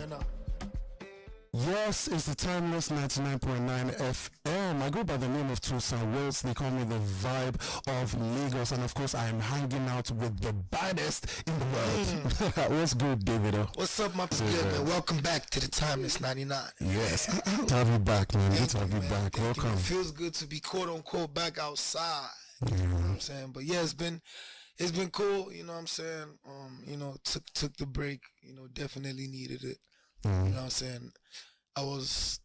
right now. Yes, it's the Timeless 99.9 FM. I go by the name of Toussaint Wells. They call me the vibe of Lagos. And of course, I am hanging out with the baddest in the world. What's good, David? What's up, my people? Man? Welcome back to the Timeless 99. Yes. Good to have you back, man. Good to have you back. Welcome. It feels good to be quote unquote back outside. You know what I'm saying? But yeah, it's been cool, you know what I'm saying? Took the break, definitely needed it. You know what I'm saying? I was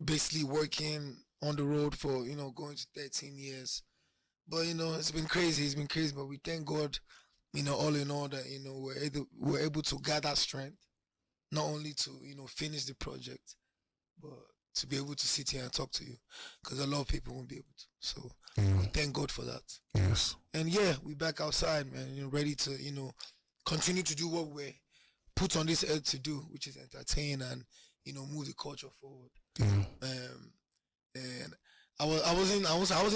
basically working on the road for, going to 13 years. But, it's been crazy. But we thank God, all in all that, we're able to gather strength, not only to, finish the project, but to be able to sit here and talk to you. Because a lot of people won't be able to. So thank God for that. Yes. And yeah, we back outside, man, ready to, continue to do what we're put on this earth to do, which is entertain and, move the culture forward. And I wasn't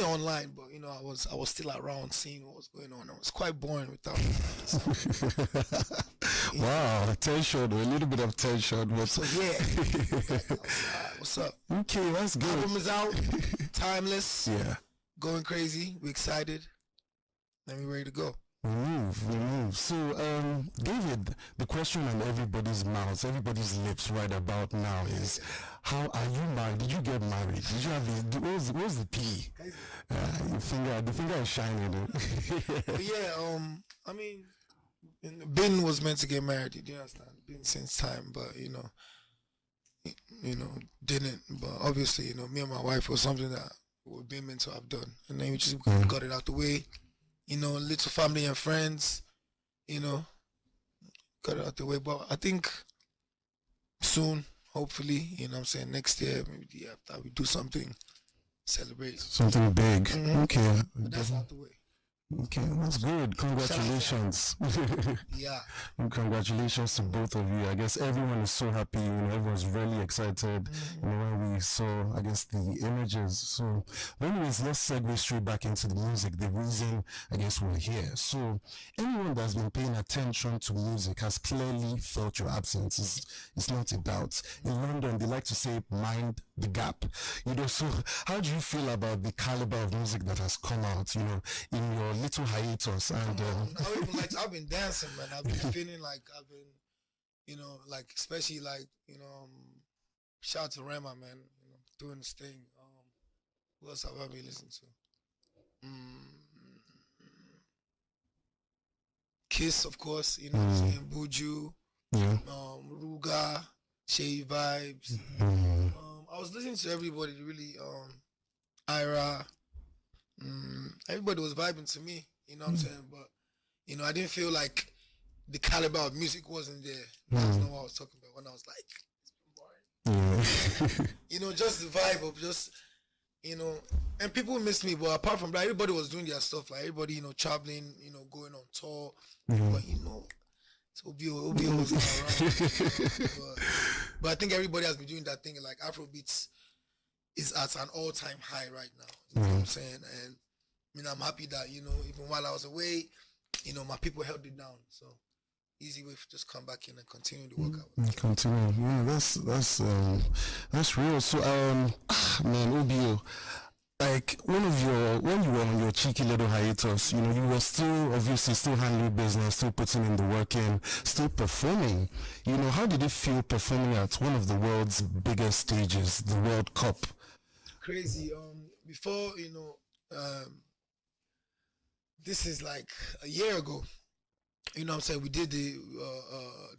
online, but I was still around seeing what was going on. I was quite boring without Wow, tension, a little bit of tension. But so yeah. What's up? Okay, that's good. Album is out, Timeless. Yeah. Going crazy. We're excited. And we're ready to go. We move. So, David, the question on everybody's mouths, everybody's lips right about now is, how are you married? Did you get married? Did you have the, what was the P? The finger is shining. Ben was meant to get married, you understand? Been since time, but, didn't. But obviously, me and my wife was something that we've been meant to have done. And then we just got it out the way. Little family and friends, got it out the way. But I think soon, hopefully, next year, maybe the year after, we do something, celebrate. Something big. Okay. But that's out the way. Okay, that's good. Congratulations. Yeah. And congratulations to both of you. I guess everyone is so happy. Everyone's really excited. When we saw, I guess, the images. So, anyways, let's segue straight back into the music. The reason, I guess, we're here. So, anyone that's been paying attention to music has clearly felt your absence. It's not a doubt. In London, they like to say, mind the gap. So how do you feel about the caliber of music that has come out, in your little hiatus? And I've been dancing, man. I've been feeling like I've been, especially shout out to Rema, man, doing this thing. Who else have I been listening to? Kiss, of course, saying Buju, Ruga, Shay Vibes. I was listening to everybody, really, Ira, everybody was vibing to me, what I'm saying? But, I didn't feel like the caliber of music wasn't there. That's not what I was talking about when I was like, it's been boring. Just the vibe of just, and people miss me, but apart from that, everybody was doing their stuff, like everybody, traveling, going on tour, but, so Obi was around. But I think everybody has been doing that thing. Like Afrobeats is at an all-time high right now. You know what I'm saying? And I'm happy that even while I was away, my people held it down. So easy way to just come back in and continue the workout. Continue. That's real. So man, OBO. Like when you were on your cheeky little hiatus, you were still handling business, still putting in the work in, still performing. How did it feel performing at one of the world's biggest stages, the World Cup? Crazy. Before, this is like a year ago. What I'm saying? We did the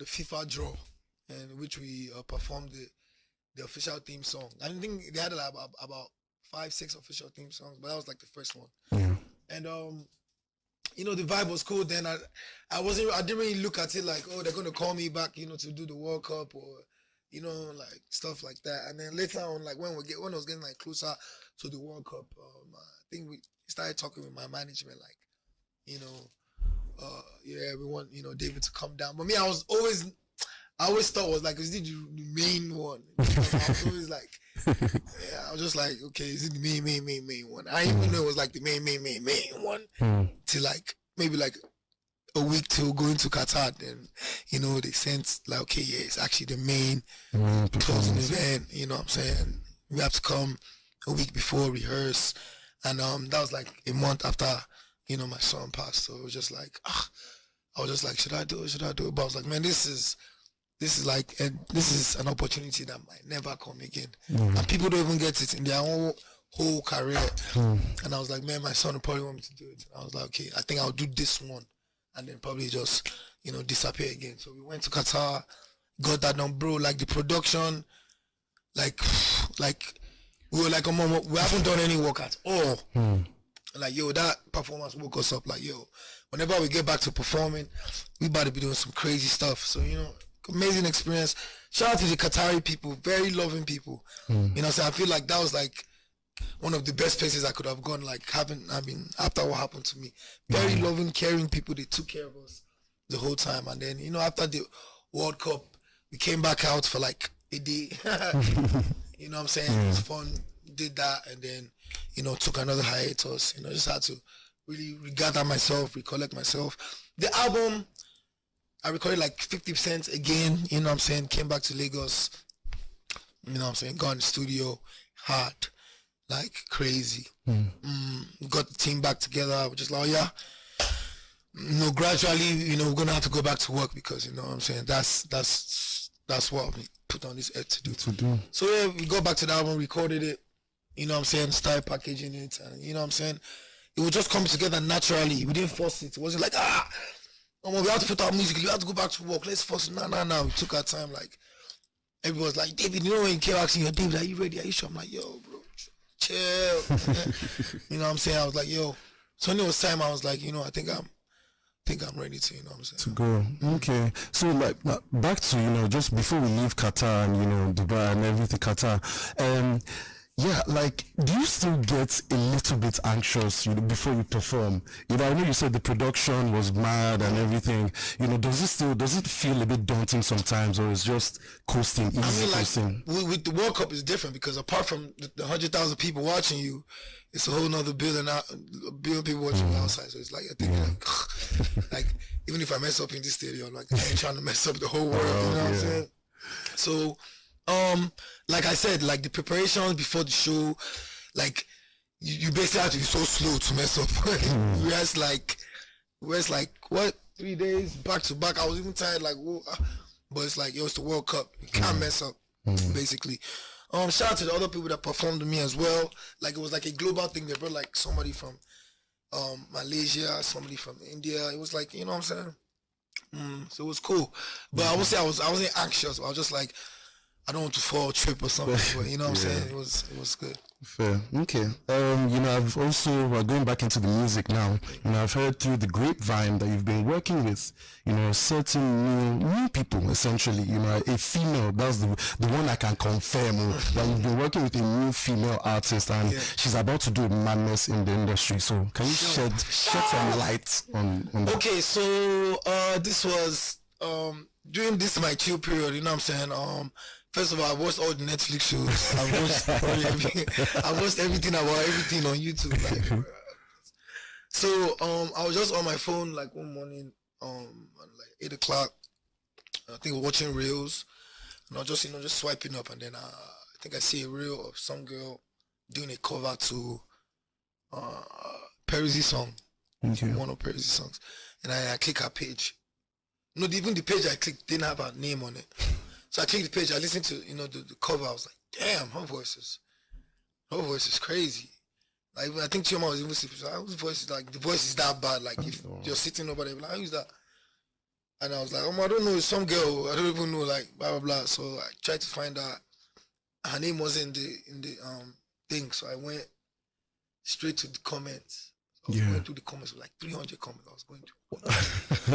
FIFA draw, in which we performed the official theme song. I think they had about 5-6 official theme songs, but that was like the first one. Yeah. And the vibe was cool. Then I didn't really look at it like, oh, they're gonna call me back, to do the World Cup or like stuff like that. And then later on, like when I was getting like closer to the World Cup, I think we started talking with my management, like, we want David to come down. But me, I always thought it was like, is it the main one? I was always like, I was just like, okay, is it the main one? I didn't even know it was like the main one till like maybe like a week to going to Qatar. Then, you know, they sent like, okay, yeah, it's actually the main closing event. You know what I'm saying? We have to come a week before, rehearse, and that was like a month after, you know, my son passed. So it was just like, I was just like, should I do it? Should I do it? But I was like, man, this is like, this is an opportunity that might never come again, and people don't even get it in their whole career. And I was like, man, my son will probably want me to do it. And I was like, okay, I think I'll do this one, and then probably just, you know, disappear again. So we went to Qatar, got that done, bro. Like the production, like we were like, oh, mom, we haven't done any work at all. Like, yo, that performance woke us up. Like, yo, whenever we get back to performing, we about to be doing some crazy stuff. So, you know, amazing experience. Shout out to the Qatari people, very loving people. You know, so I feel like that was like one of the best places I could have gone, like after what happened to me. Very loving, caring people. They took care of us the whole time. And then, you know, after the World Cup, we came back out for like a day. You know what I'm saying? It was fun. Did that, and then, you know, took another hiatus. You know, just had to really regather myself, recollect myself. The album, I recorded like 50% again. You know what I'm saying? Came back to Lagos. You know what I'm saying? Got in the studio, hard, like crazy. Got the team back together. We're just like, oh, yeah. You know, gradually, you know, we're gonna have to go back to work because, you know what I'm saying? That's what we put on this earth to do. So yeah, we go back to the album, recorded it. You know what I'm saying? Started packaging it, and you know what I'm saying? It would just come together naturally. We didn't force it. It wasn't like, we have to put our music, we have to go back to work, let's force it. No. We took our time. Like, everybody was like, David, you know when you came asking you, David, are you ready? Are you sure? I'm like, yo, bro, chill. You know what I'm saying? I was like, yo. So when it was time, I was like, you know, I think I'm ready to, you know what I'm saying? To go. Okay. So like back to, you know, just before we leave Qatar and, you know, Dubai and everything, Qatar, yeah, like, do you still get a little bit anxious, you know, before you perform? You know, I know you said the production was mad and everything. You know, does it feel a bit daunting sometimes, or is just coasting, easy coasting? With the World Cup is different because apart from the 100,000 people watching you, it's a whole nother billion people watching you outside. So it's like, I think like even if I mess up in this stadium, like I ain't trying to mess up the whole world. You know what I'm saying? So, like I said, like the preparations before the show, like you basically have to be so slow to mess up. Whereas like what 3 days back to back, I was even tired. Like, whoa, but it's like, yo, it's the World Cup. You can't mess up, basically. Shout out to the other people that performed with me as well. Like, it was like a global thing. They brought like somebody from Malaysia, somebody from India. It was like, you know what I'm saying? So it was cool. But I would say I wasn't anxious. I was just like, I don't want to fall, trip or something, but you know what I'm saying? It was good. Fair. Okay. You know, I've also, going back into the music now, you know, I've heard through the grapevine that you've been working with, you know, certain new people, essentially, you know, a female, that's the one I can confirm, that you've been working with a new female artist, and she's about to do madness in the industry. So can you shed some light on that? Okay, so this was during this my chill period, you know what I'm saying? First of all, I watched all the Netflix shows. I watched everything about everything on YouTube. Like, so I was just on my phone like one morning, like 8 o'clock. I think watching reels, and I was just, you know, just swiping up, and then I think I see a reel of some girl doing a cover to Peruzzi song, one of Peruzzi songs, and I click her page. No, even the page I clicked didn't have her name on it. So I clicked the page, I listened to, you know, the cover. I was like, damn, her voice is crazy. Like, I think Chioma was even saying, whose voice is like, the voice is that bad. Like, if you're sitting over there, like, who's that? And I was like, I don't know, it's some girl, I don't even know, like, blah, blah, blah. So I tried to find out. Her name wasn't in the thing, so I went straight to the comments. I was going through the comments with like 300 comments. I was going to.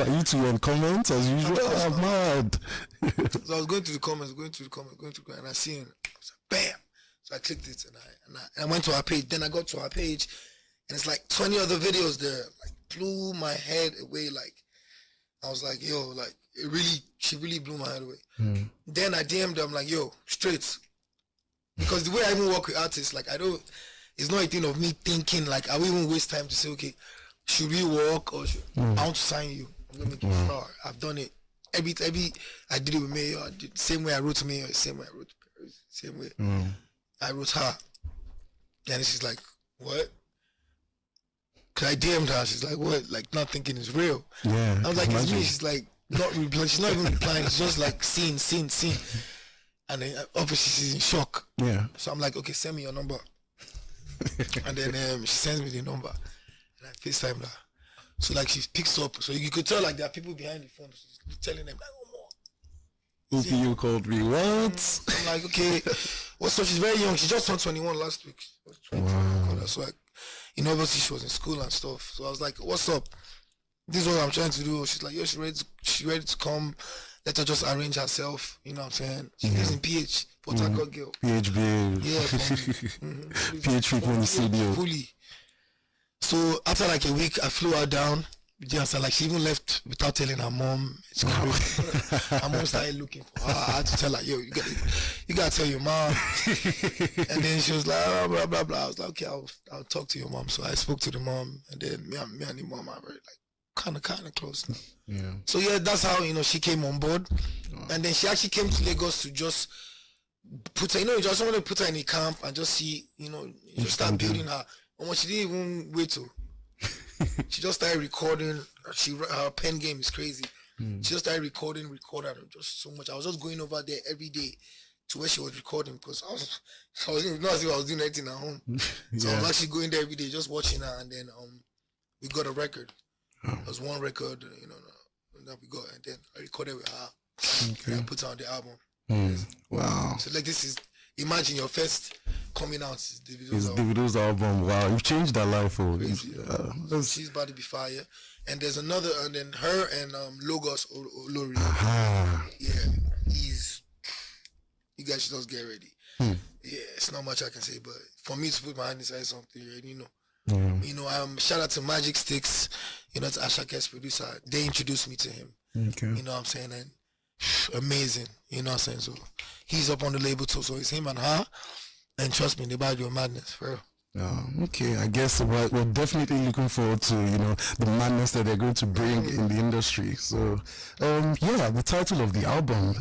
Are you two in comments as usual? I'm mad. So I was going to the comments, and I seen it. I was like, bam. So I clicked it, and I went to her page. Then I got to her page, and it's like 20 other videos there. Like, blew my head away. Like, I was like, yo, like, she really blew my head away. Then I DM'd her, I'm like, yo, straight. Because the way I even work with artists, like, it's not a thing of me thinking, like, I will even waste time to say, okay, should we work or I want to sign you. I'm gonna make you a star. I've done it. Every I did it with Mayor. I did the same way I wrote to Mayor, same way I wrote to Paris, same way I wrote her. And she's like, what? Cause I DM'd her. She's like, what? Like not thinking it's real. Yeah. I was like, it's me. She's like, not replying. She's not even replying. She's just like seeing. And then obviously she's in shock. Yeah. So I'm like, okay, send me your number. And then she sends me the number. And I FaceTime her. So like she picks up. So you could tell like there are people behind the phone. She's telling them like, oh more. You called me. What? I'm like, okay. What's up? She's very young. She just turned 21 last week. She was 20. Wow. So like, obviously she was in school and stuff. So I was like, what's up? This is what I'm trying to do. She's like, yo, she's ready to come. Let her just arrange herself. You know what I'm saying? She lives in PH, Port Harcourt girl. PHB. Yeah. PH people in the studio. Fully. So after like a week, I flew her down. Just like she even left without telling her mom. Her mom started looking for her. I had to tell her, yo, you gotta tell your mom. And then she was like, oh, blah blah blah. I was like, okay, I'll talk to your mom. So I spoke to the mom, and then me and the mom are very like kind of close now. Yeah. So yeah, that's how she came on board, and then she actually came to Lagos to just put her. You just want to put her in a camp and just see, just start building her. And she didn't even wait to. She just started recording. Her pen game is crazy. She just started recording just so much. I was just going over there every day to where she was recording because I was not as if I was doing anything at home. So I was actually going there every day just watching her, and then we got a record. There was one record, that we got, and then I recorded with her. Okay. And I put her on the album. Wow. So like this is, imagine your first coming out is Davido's album. Wow, you've changed her life. She's about to be fire. And there's another, and then her and Logos Olori. Yeah, you guys should just get ready. Yeah, it's not much I can say, but for me to put my hand inside something, shout out to Magic Sticks, to Ashake's producer. They introduced me to him. Okay. You know what I'm saying? And amazing. You know what I'm saying? So he's up on the label too. So it's him and her. And trust me, they about to do a madness, for real. Okay, I guess we're definitely looking forward to the madness that they're going to bring in the industry. So the title of the album,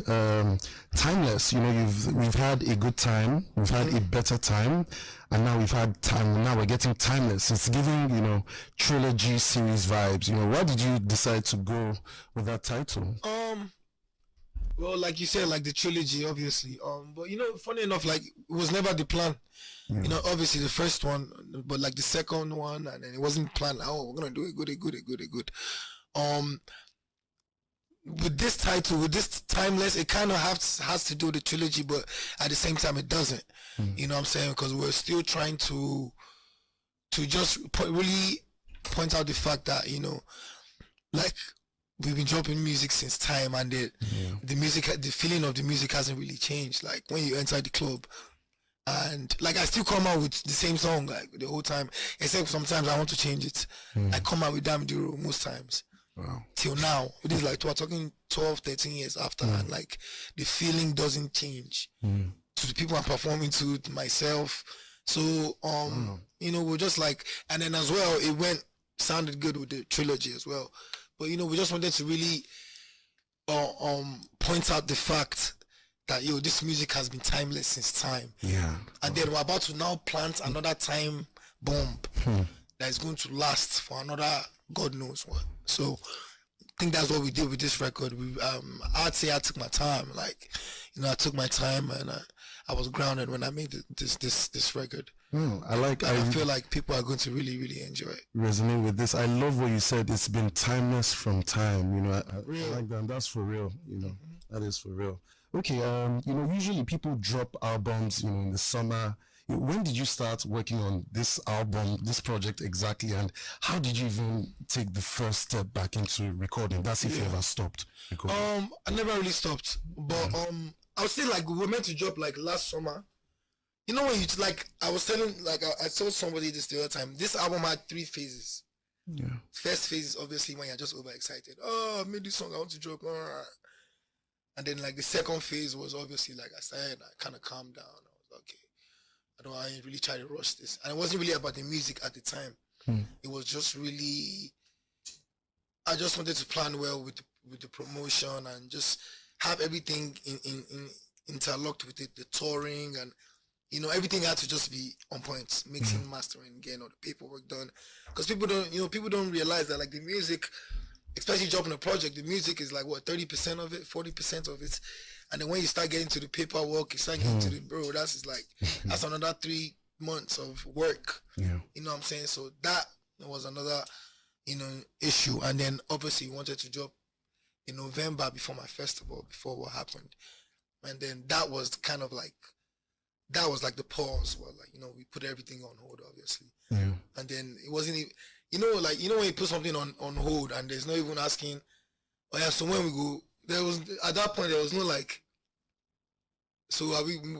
Timeless. We've had a good time, we've had a better time, and now we've had time. Now we're getting timeless. It's giving trilogy series vibes. Why did you decide to go with that title? Well, like you said, like the trilogy, obviously. But funny enough, like it was never the plan. Obviously the first one, but like the second one, and then it wasn't planned. Oh, we're gonna do it good. With this title, with this timeless, it kind of has to do with the trilogy, but at the same time, it doesn't. You know what I'm saying? Because we're still trying to just really point out the fact that like. We've been dropping music since time, and the music, the feeling of the music hasn't really changed. Like when you enter the club, and like I still come out with the same song like the whole time, except sometimes I want to change it. I come out with Damn Duro most times. Wow. Till now, it is like we're talking 12, 13 years after, and like the feeling doesn't change to the people I'm performing to myself. So we're just like, and then as well, it sounded good with the trilogy as well. But we just wanted to really point out the fact that this music has been timeless since time. Yeah. And then we're about to now plant another time bomb that is going to last for another God knows what. So I think that's what we did with this record. I'd say I took my time. Like, I took my time, and I was grounded when I made this record. I feel like people are going to really, really enjoy it. Resonate with this. I love what you said. It's been timeless from time. I like that. That's for real. That is for real. Okay. Usually people drop albums, in the summer. When did you start working on this album, this project exactly, and how did you even take the first step back into recording? That's if you ever stopped recording. I never really stopped, but I would say like we were meant to drop like last summer. When you like, I was telling, like I told somebody this the other time. This album had 3 phases. Yeah. First phase is obviously when you're just overexcited. Oh, I made this song, I want to drop. And then like the second phase was obviously like I kind of calmed down. I was okay. I ain't really try to rush this. And it wasn't really about the music at the time. It was just really I just wanted to plan well with the promotion and just have everything in interlocked with it, the touring and everything had to just be on point, mixing, mastering, getting all the paperwork done. Because people don't realize that like the music, especially dropping a project, the music is like what 30% of it, 40% of it, and then when you start getting to the paperwork, you start getting to the that's another 3 months of work. Yeah. You know what I'm saying? So that was another issue, and then obviously we wanted to drop in November before my festival, before what happened, and then that was kind of like the pause where like we put everything on hold, obviously. Yeah. And then it wasn't even, when you put something on hold and there's not even asking, oh yeah, so when we go, at that point there was no like, so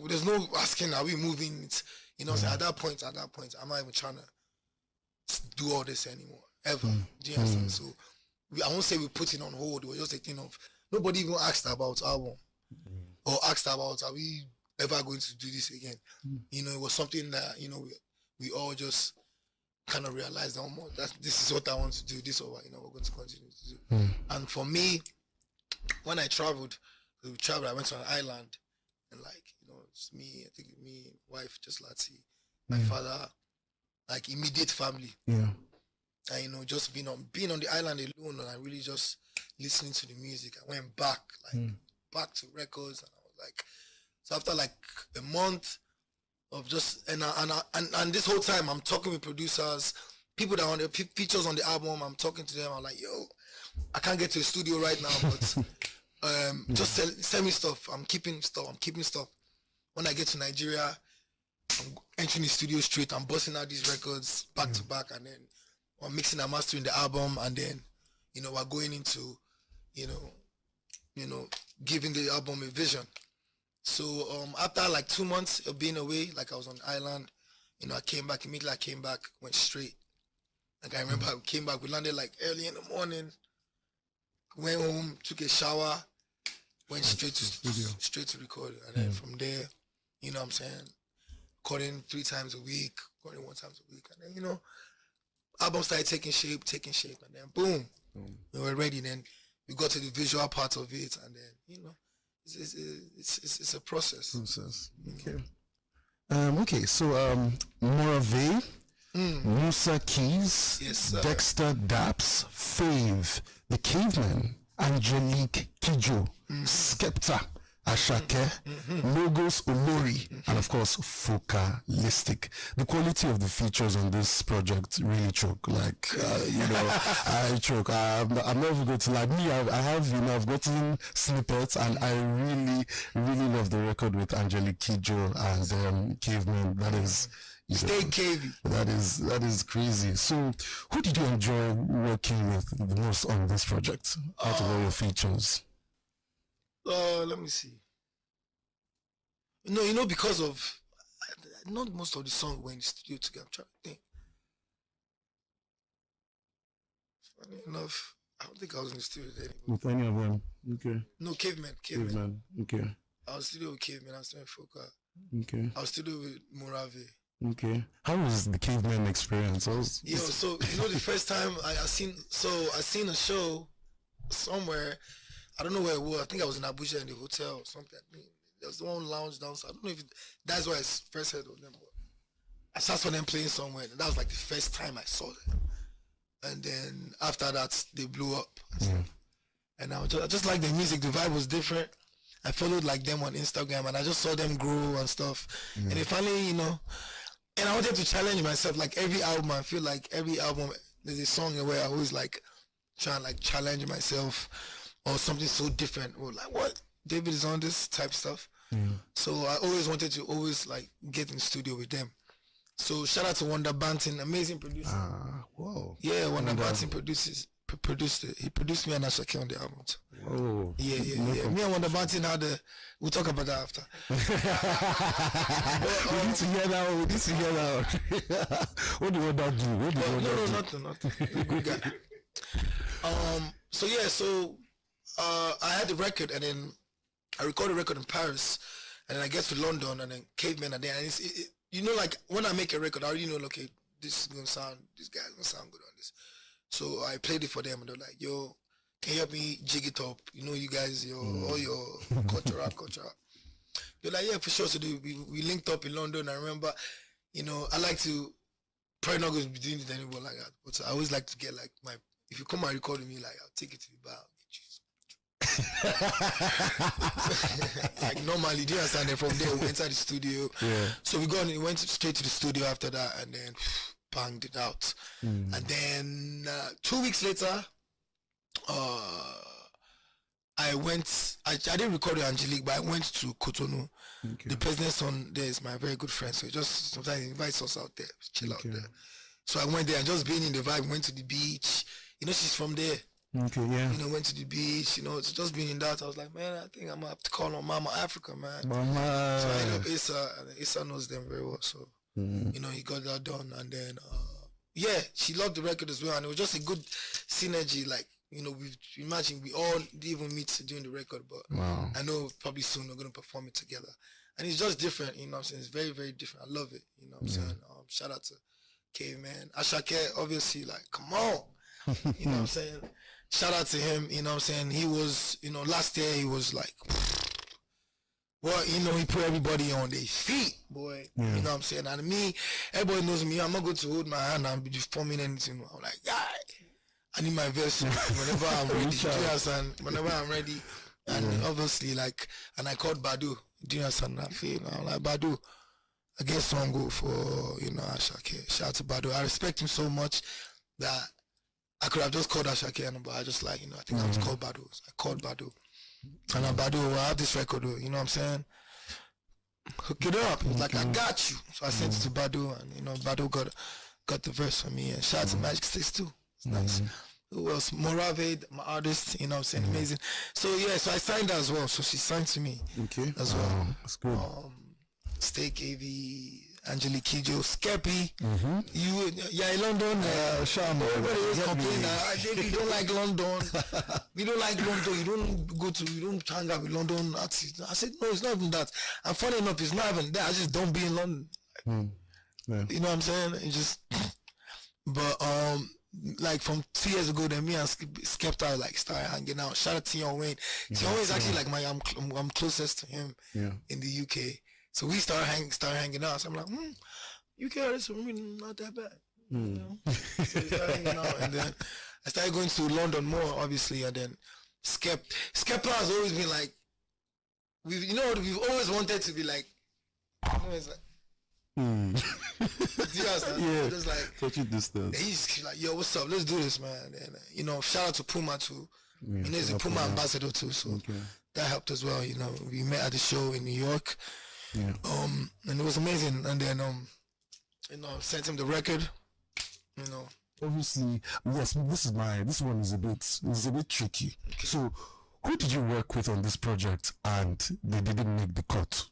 there's no asking, are we moving it? So at that point I'm not even trying to do all this anymore ever. Do you understand? So I won't say we put it on hold. It was just a thing of nobody even asked about album or asked about, are we ever going to do this again? It was something that we all just kind of realized that this is what I want to do. This is what we're going to continue to do. And for me, when I traveled, I went to an island, and like just me, I think me, wife, just Lati, my father, like immediate family. Yeah. And just being on the island alone, and I really just listening to the music. I went back to records, and I was like, so after like a month of just and this whole time I'm talking with producers, people that are on the features on the album. I'm talking to them. I'm like, yo, I can't get to the studio right now, but just send me stuff. I'm keeping stuff. When I get to Nigeria, I'm entering the studio straight. I'm busting out these records back to back, and then I'm mixing and mastering the album, and then we're going into giving the album a vision. So after like 2 months of being away, like I was on the island, I came back, went straight. Like I remember I came back, we landed like early in the morning, went home, took a shower, went straight to record. And then from there, what I'm saying, recording 3 times a week, recording 1 time a week. And then, album started taking shape, and then boom, we were ready. Then we got to the visual part of it, and then, it's a process. Okay. Okay, so Morave, Musa Keys, yes, Dexter Daps, Fave, The Caveman, Angelique Kidjo, Skepta, Ashake, Logos Olori, and of course Focalistic. The quality of the features on this project really choke. Like I choke. I'm not even going to lie. Me, I have I've gotten snippets, and I really, really love the record with Angelique Kidjo and Caveman. That is. Stay cavey. That is crazy. So, who did you enjoy working with the most on this project out of all your features? Let me see. Because of not most of the songs were in the studio together. I'm trying to think. Funny enough, I don't think I was in the studio with anybody. With any of them? Okay. No, Caveman. Okay. I was studio with Caveman. I was studio with Foka. Okay. I was studio with Morave. Okay. How was the Caveman experience? So the first time I seen a show somewhere. I don't know where it was. I think I was in Abuja in the hotel or something. There was one lounge downstairs. I don't know if that's where I first heard of them. But I saw them playing somewhere. And that was like the first time I saw them. And then after that, they blew up. And I just like the music. The vibe was different. I followed like them on Instagram, and I just saw them grow and stuff. And they finally, and I wanted to challenge myself. Like every album, I feel like every album, there's a song where I always like try and like challenge myself. Or something so different, or like what David is on this type stuff. So I always wanted to like get in the studio with them. So shout out to Wonder Banton, amazing producer. Whoa. Yeah, Wonder Banton produced it. He produced me and Ashake on the album too. Whoa. Yeah. Me and Wonder Banton we'll talk about that after. We need to hear that. What do you want to do? Nothing. Good guy. So I had the record, and then I recorded the record in Paris, and then I get to London, and then Caveman, and then like when I make a record, I already know, okay, this guy's gonna sound good on this. So I played it for them, and they're like, "Yo, can you help me jig it up? You know, you guys, all your cultural. They're like, "Yeah, for sure." So we linked up in London. I remember, you know, I like to probably not going to be doing it anymore like that, but I always like to get like my. If you come and record with me, like I'll take it to the bar. Like normally, do you understand? And from there, we entered the studio. Yeah. So we went straight to the studio after that, and then banged it out. And then 2 weeks later, I didn't record with Angelique, but I went to Cotonou. Okay. The president's son there is my very good friend, so he just sometimes he invites us out there, chill out there. So I went there and just being in the vibe, went to the beach. You know, she's from there. Okay, yeah. You know, went to the beach, you know, it's just being in that. I was like, man, I think I'm gonna have to call on Mama Africa, man. Mama. So I ended up Issa, and Issa knows them very well. So, you know, he got that done. And then, yeah, she loved the record as well. And it was just a good synergy. Like, you know, imagine we all didn't even meet doing the record, but I know probably soon we're going to perform it together. And it's just different, you know what I'm saying? It's very, very different. I love it, you know what I'm saying? Shout out to K, man. Ashake, obviously, like, come on. You know what I'm saying? Shout out to him, you know what I'm saying? He was, you know, last year he was like, well, you know, he put everybody on their feet, boy. You know what I'm saying? And me, everybody knows me. I'm not going to hold my hand and be performing anything. I'm like, guy, I need my verse whenever I'm ready. Do you understand? Whenever I'm ready. And obviously, like, and I called Badu. Do you understand? I'm like, Badu, I guess song go for, you know, Ashake. Shout out to Badu. I respect him so much that I could have just called Ashake, but I just like, you know, I think I was called Badu. So I called Badu. And I'm Badu, I have this record, you know what I'm saying? Hook it up. He was like, I got you. So I sent it to Badu, and, you know, Badu got the verse for me. And shout out to Magic 6 too. It's nice. Who else? Morave, my artist, you know what I'm saying? Amazing. So, yeah, so I signed her as well. So she signed to me as well. That's good. Steak AV, Angelique Kidjo, Skeppy. Yeah, in London. Everybody is complaining. You don't like London. You don't like London. You don't hang out with London artists. I said, no, it's not even that. And funny enough, it's not even that. I just don't be in London. You know what I'm saying? It just, but, like from 2 years ago, then me and Skepta like started hanging out. Shout out to Tion Wayne. Tion Wayne is actually like I'm closest to him in the UK. So we started hanging out. So I'm like, UK artists are really not that bad. You know? So we started hanging out, and then I started going to London more, obviously, and then Skepta has always been like, we've always wanted to be like, you know, it's like. Just like touching distance. He's like, yo, what's up? Let's do this, man. And you know, shout out to Puma too. You know, he's a Puma ambassador too, so that helped as well. You know, we met at the show in New York. And it was amazing. And then you know, sent him the record. You know, obviously, yes. This one is a bit tricky. Okay. So, who did you work with on this project, and they didn't make the cut?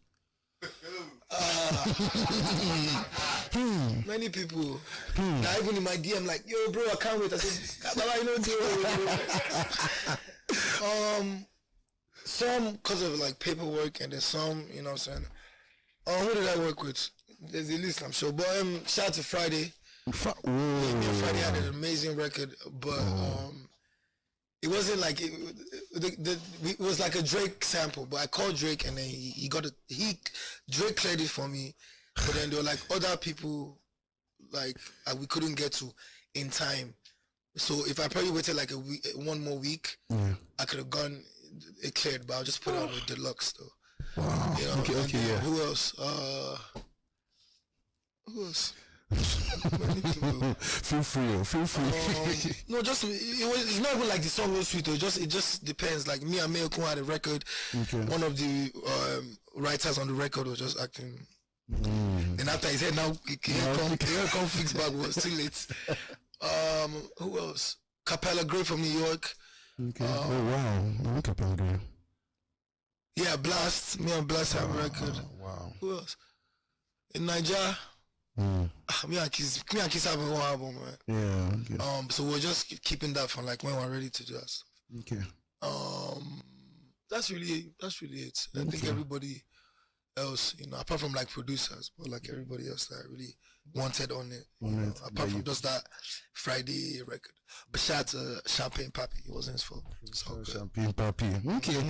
Many people. Now even in my DM, like, yo, bro, I can't wait. I said, Baba, you know, some because of like paperwork, and then some, you know what I'm saying. Who did I work with? There's a list, I'm sure. But shout out to Friday. Friday had an amazing record, but it wasn't like it was like a Drake sample. But I called Drake, and then Drake cleared it for me. But then there were like other people like we couldn't get to in time. So if I probably waited like one more week, I could have gone it cleared. But I'll just put it on with Deluxe though. Wow. You know, okay, yeah. Who else? Feel free. No, just it's not even like the song was sweet. It just depends. Like me and Mayokun had a record. One of the writers on the record was just acting. And after he said, "Now come fix back," was too late. Who else? Capella Gray from New York. Okay. Oh wow, Capella Gray. Yeah, Blast. Me and Blast have a record. Wow. Who else? In Nigeria. Me and Kiss have one album, man. Yeah. Okay. So we're just keeping that for like when we're ready to do that stuff. Okay. That's really it. I think everybody else, apart from like producers, but like everybody else that I really wanted on it, apart from just that Friday record. But shout out to Champagne Papi, it wasn't his fault. So Champagne Papi. Okay.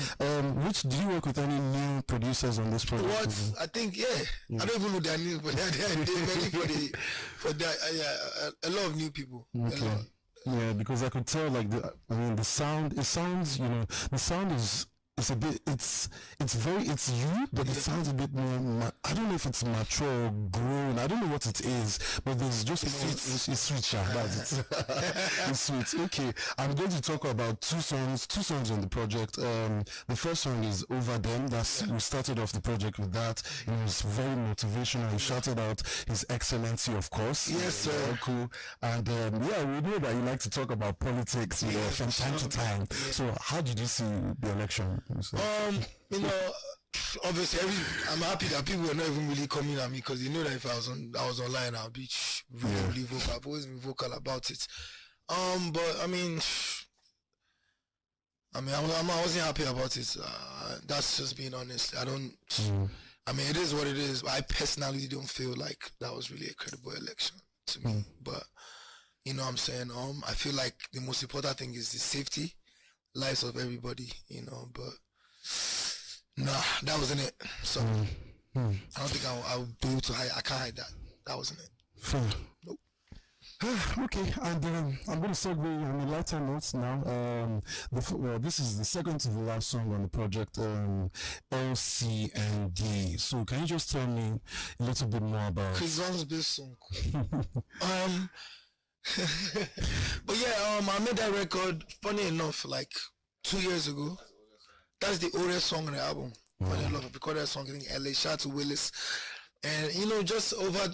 Which do you work with any new producers on this project? What I think, I don't even know their names, but they're many for that. A lot of new people. Okay. Yeah, because I could tell like the sound. It sounds, the sound is. It's a bit, it's you, but it sounds a bit more, I don't know if it's mature or grown, I don't know what it is, but there's just it's sweet, yeah, that's it. It's sweet. Okay, I'm going to talk about two songs on the project. The first song is Over Them. We started off the project with that. It was very motivational. He shouted out His Excellency, of course. Yes, sir. Cool. And we know that you like to talk about politics, from time to time. So how did you see the election? Obviously, I'm happy that people are not even really coming at me because that if I was online, I'll be really vocal. I've always been vocal about it. But I wasn't happy about it. That's just being honest. It is what it is. I personally don't feel like that was really a credible election to me. But what I'm saying, I feel like the most important thing is the safety, lives of everybody, but nah, that wasn't it. So I don't think I'll be able to hide. I can't hide that. That wasn't it. Fair. Nope. Okay, and I'm going to segue on the lighter notes now. This is the second to the last song on the project, LCND. So can you just tell me a little bit more about Chris Brown's best song? But I made that record, funny enough, like 2 years ago. That's the oldest song on the album. Funny enough, I recorded that song in LA. Shout out to Willis. And just over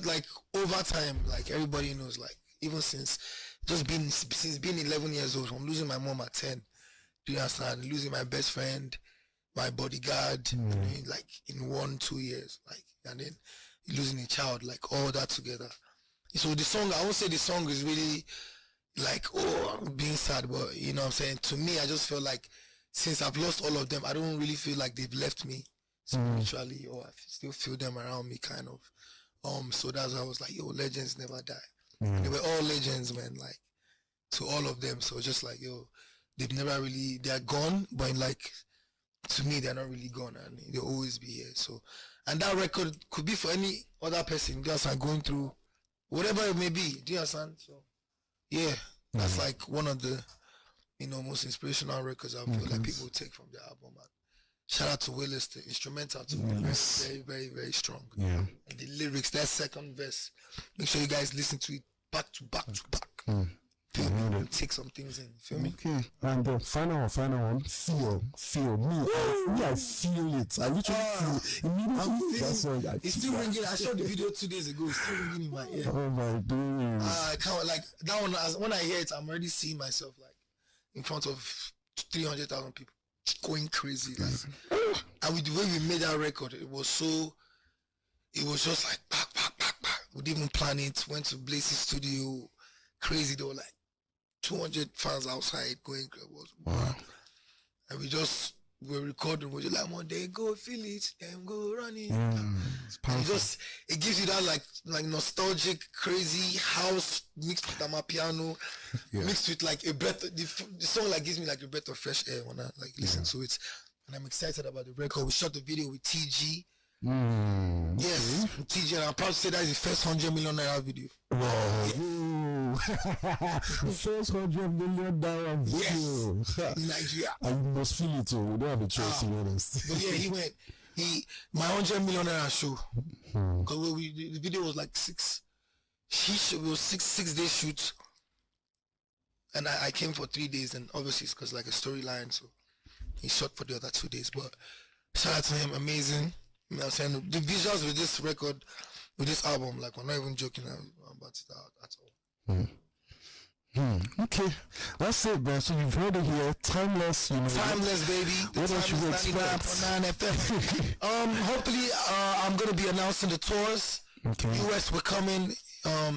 time, like everybody knows, like even since being 11 years old, I'm losing my mom at 10. Do you understand? Losing my best friend, my bodyguard, like in 1-2 years, like, and then losing a child, like all that together. So the song, I won't say the song is really like, being sad, but what I'm saying? To me, I just feel like since I've lost all of them, I don't really feel like they've left me spiritually, or I still feel them around me, kind of. So that's why I was like, legends never die. They were all legends, man, like, to all of them. So just like, they've never really, they're gone, but like, to me, they're not really gone, and they'll always be here. So, and that record could be for any other person just like going through whatever it may be. Do you understand? So that's like one of the most inspirational records I feel like people take from the album. And shout out to Willis, the instrumental to me, very, very, very strong. And the lyrics, that second verse, make sure you guys listen to it back to back to back. Take some things in, feel me? Okay. And the final one, feel me. I feel it. I literally feel immediately. It's still ringing. I shot the video 2 days ago. It's still ringing in my ear. Oh my days. I can't, like, that one, when I hear it, I'm already seeing myself like in front of 300,000 people going crazy, like. And with the way we made that record, it was just like back. We didn't even plan it. Went to Blaze's studio, crazy. There were like 200 fans outside going. Wow. And we're recording. We're just like, one day go feel it, then go running. It gives you that like nostalgic, crazy house mixed with my piano, mixed with like a breath. The song like gives me like a breath of fresh air when I like listen to it. And I'm excited about the record. We shot the video with TG. Yes, with TG, and I'm proud to say that is the first $100 million video. Wow. The first $100 million video. Yes. In Nigeria. And you must feel it too. We don't have a choice, to be honest. But my $100 million show. Because the video was like six day shoot. And I came for 3 days, and obviously it's because like a storyline, so he shot for the other 2 days. But shout out to him, amazing. You know what I'm saying? The visuals with this record, with this album, like, we're not even joking about it at all. Okay, that's it, man. So you've heard it here, timeless, Timeless, baby. What else should we expect? Hopefully, I'm gonna be announcing the tours. Okay. US we're coming,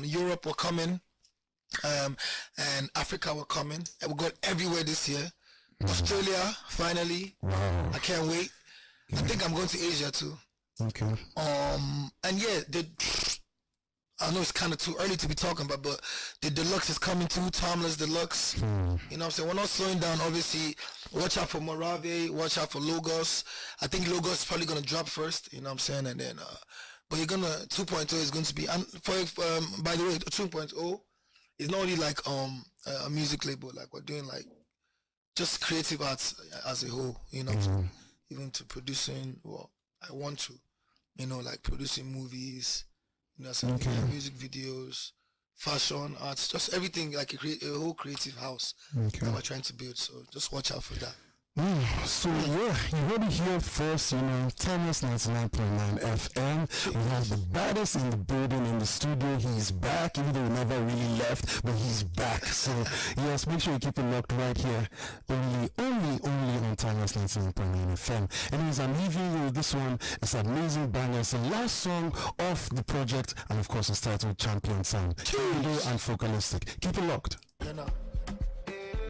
Europe we're coming, and Africa we're coming. And we're going everywhere this year. Australia, finally. Wow. I can't wait. I think I'm going to Asia too. Okay. And yeah, I know it's kind of too early to be talking about, but the deluxe is coming too. Timeless Deluxe. You know what I'm saying? We're not slowing down. Obviously, watch out for Morave. Watch out for Logos. I think Logos is probably gonna drop first. You know what I'm saying? And then, but you're gonna 2.0 is going to be. And by the way, 2.0 is not only like a music label. Like we're doing like just creative arts as a whole. You know, even to producing. Well, I want to. You know, like producing movies. You know, some music videos, fashion, arts, just everything, like a whole creative house that we're trying to build. So just watch out for that. So yeah, you heard it here first, you know, Timeless 99.9 FM. We have the baddest in the building, in the studio. He's back, even though he never really left, but he's back. So yes, make sure you keep it locked right here. Only on Timeless 99.9 FM. Anyways, I'm leaving you with this one. It's an amazing banger. It's the last song of the project, and of course it's titled Champion Sound. And Focalistic. Keep it locked. Yeah, no.